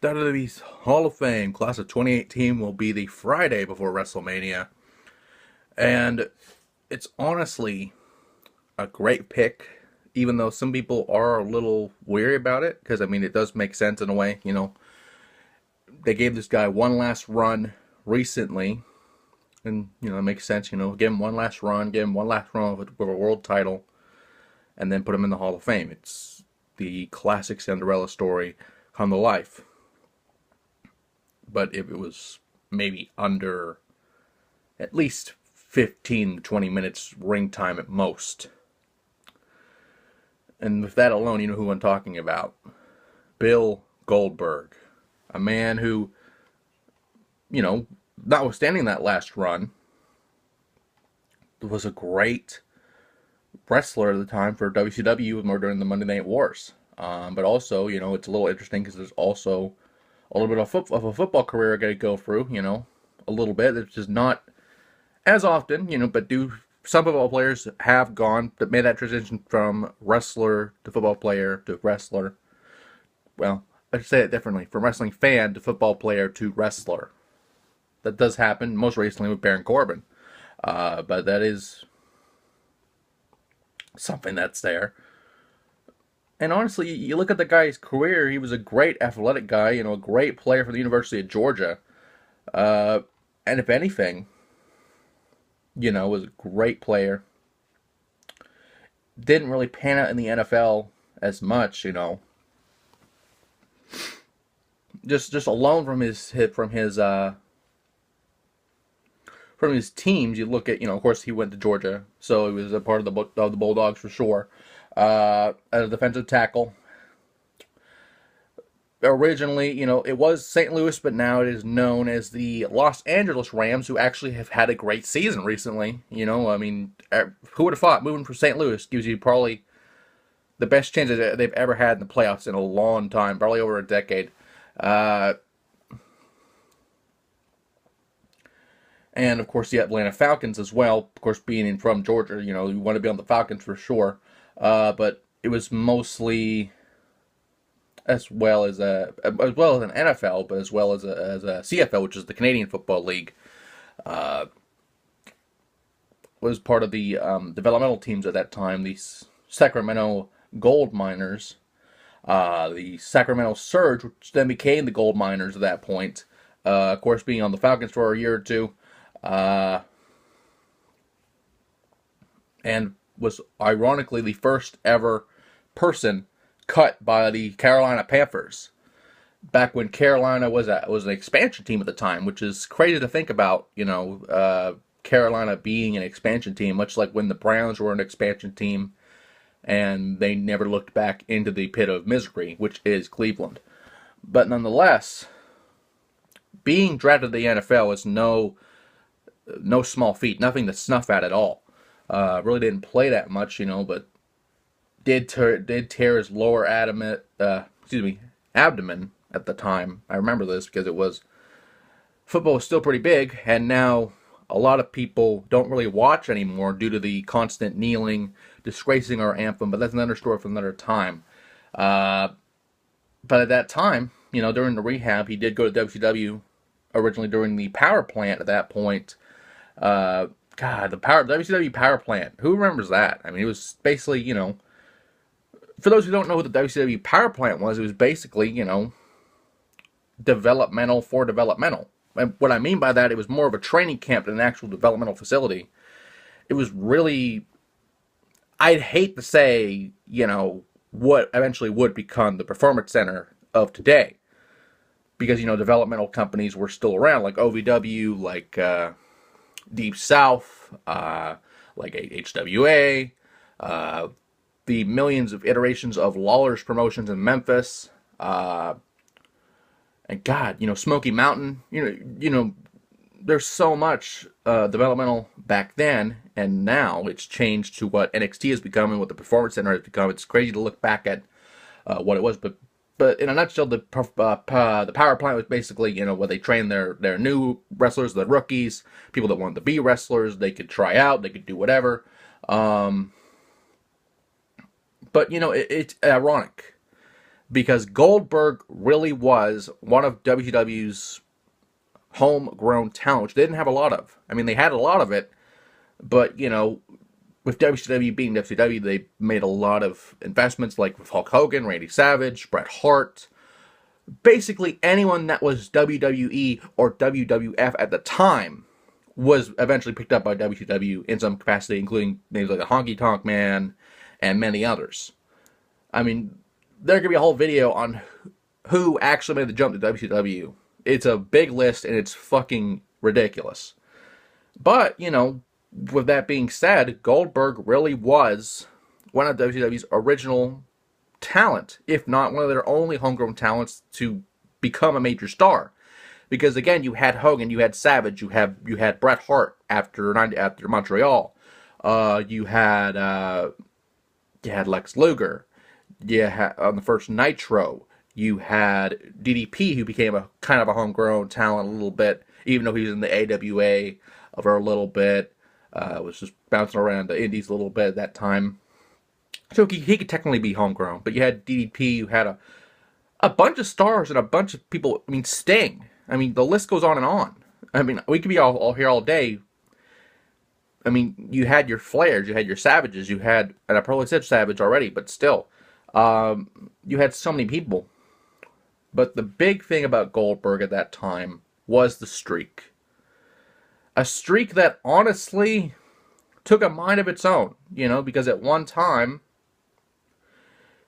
WWE's Hall of Fame class of 2018 will be the Friday before WrestleMania. And it's honestly a great pick, even though some people are a little weary about it, because, I mean, it does make sense in a way. They gave this guy one last run recently, and, it makes sense, give him one last run, give him one last run with a world title, and then put him in the Hall of Fame. It's the classic Cinderella story come to life. But if it was maybe under at least 15 to 20 minutes ring time at most. And with that alone, you know who I'm talking about. Bill Goldberg. A man who, notwithstanding that last run, was a great wrestler at the time for WCW more during the Monday Night Wars. But also, it's a little interesting because there's also a little bit of a football career I got to go through, a little bit. It's just not as often, but some football players have gone, that made that transition from wrestler to football player to wrestler. Well, I should say it differently. From wrestling fan to football player to wrestler. That does happen most recently with Baron Corbin. But that is something that's there. And honestly, you look at the guy's career, he was a great athletic guy, a great player for the University of Georgia. And if anything, was a great player. Didn't really pan out in the NFL as much, Just alone from his teams, you look at, of course he went to Georgia, so he was a part of the Bulldogs for sure. As a defensive tackle. Originally, it was St. Louis, but now it is known as the Los Angeles Rams, who actually have had a great season recently. I mean, who would have thought moving from St. Louis gives you probably the best chances they've ever had in the playoffs in a long time, probably over a decade. And, of course, the Atlanta Falcons as well. Of course, being from Georgia, you want to be on the Falcons for sure. But it was mostly as well as an NFL, but as well as a CFL, which is the Canadian Football League. Was part of the developmental teams at that time. The Sacramento Gold Miners, the Sacramento Surge, which then became the Gold Miners at that point. Of course, being on the Falcons for a year or two. And was ironically the first ever person cut by the Carolina Panthers. Back when Carolina was an expansion team at the time, which is crazy to think about, Carolina being an expansion team, much like when the Browns were an expansion team and they never looked back into the pit of misery, which is Cleveland. But nonetheless, being drafted to the NFL is no small feat, nothing to snuff at all. Really didn't play that much, but did tear his lower abdomen at the time. I remember this because football was still pretty big, and now a lot of people don't really watch anymore due to the constant kneeling, disgracing our anthem, but that's another story for another time. But at that time, during the rehab, he did go to WCW originally during the power plant at that point. The WCW power plant. Who remembers that? I mean, it was basically, for those who don't know what the WCW power plant was, it was basically, developmental for developmental. And what I mean by that, it was more of a training camp than an actual developmental facility. It was really, I'd hate to say, what eventually would become the Performance Center of today. Because, developmental companies were still around, like OVW, like Deep South, like HWA, the millions of iterations of Lawler's promotions in Memphis, and God, Smoky Mountain, there's so much developmental back then, and now it's changed to what NXT has become and what the Performance Center has become. It's crazy to look back at what it was, but in a nutshell, the power plant was basically, where they trained their new wrestlers, the rookies, people that wanted to be wrestlers. They could try out, they could do whatever. But, it's ironic because Goldberg really was one of WCW's homegrown talent, which they didn't have a lot of. I mean, they had a lot of it, but, you know, with WCW being WCW, they made a lot of investments, like with Hulk Hogan, Randy Savage, Bret Hart. Basically, anyone that was WWE or WWF at the time was eventually picked up by WCW in some capacity, including names like the Honky Tonk Man and many others. I mean, there could be a whole video on who actually made the jump to WCW. It's a big list, and it's fucking ridiculous. But, you know, with that being said, Goldberg really was one of WCW's original talent, if not one of their only homegrown talents to become a major star. Because again, you had Hogan, you had Savage, you had Bret Hart after Montreal, you had Lex Luger, you had on the first Nitro, you had DDP, who became a kind of a homegrown talent a little bit, even though he was in the AWA for a little bit. Was just bouncing around the indies a little bit at that time. So he could technically be homegrown. But you had DDP, you had a bunch of stars and a bunch of people. I mean, Sting. I mean, the list goes on and on. I mean, we could be all here all day. I mean, you had your Flairs, you had your Savages, you had, and I probably said Savage already, but still. You had so many people. But the big thing about Goldberg at that time was the streak. A streak that honestly took a mind of its own, you know, because at one time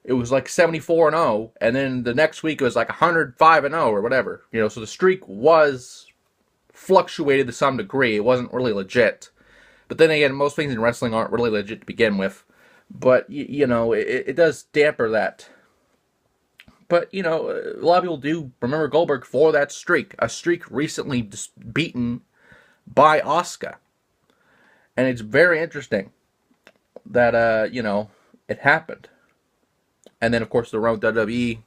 it was like 74-0, and then the next week it was like 105-0 or whatever, you know. So the streak was fluctuated to some degree. It wasn't really legit. But then again, most things in wrestling aren't really legit to begin with. But you know, it does damper that. But you know, a lot of people do remember Goldberg for that streak, a streak recently beaten by Asuka. And it's very interesting that, you know, it happened. And then, of course, the run with WWE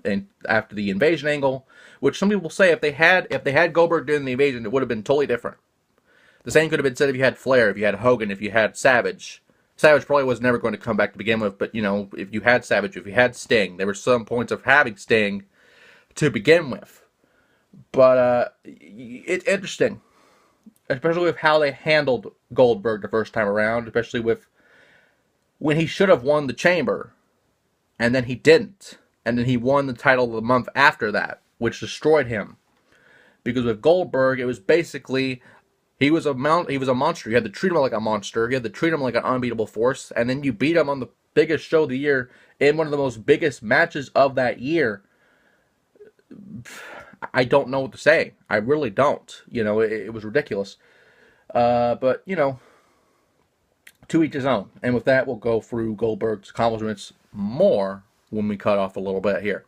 and after the invasion angle, which some people say if they had Goldberg doing the invasion, it would have been totally different. The same could have been said if you had Flair, if you had Hogan, if you had Savage. Savage probably was never going to come back to begin with, but, you know, if you had Savage, if you had Sting, there were some points of having Sting to begin with. But it's interesting, especially with how they handled Goldberg the first time around, especially with when he should have won the Chamber, and then he didn't, and then he won the title the month after that, which destroyed him. Because with Goldberg, it was basically he was a monster. You had to treat him like a monster. You had to treat him like an unbeatable force, and then you beat him on the biggest show of the year in one of the most biggest matches of that year. I don't know what to say. I really don't. You know, it was ridiculous. But, you know, to each his own. And with that, we'll go through Goldberg's accomplishments more when we cut off a little bit here.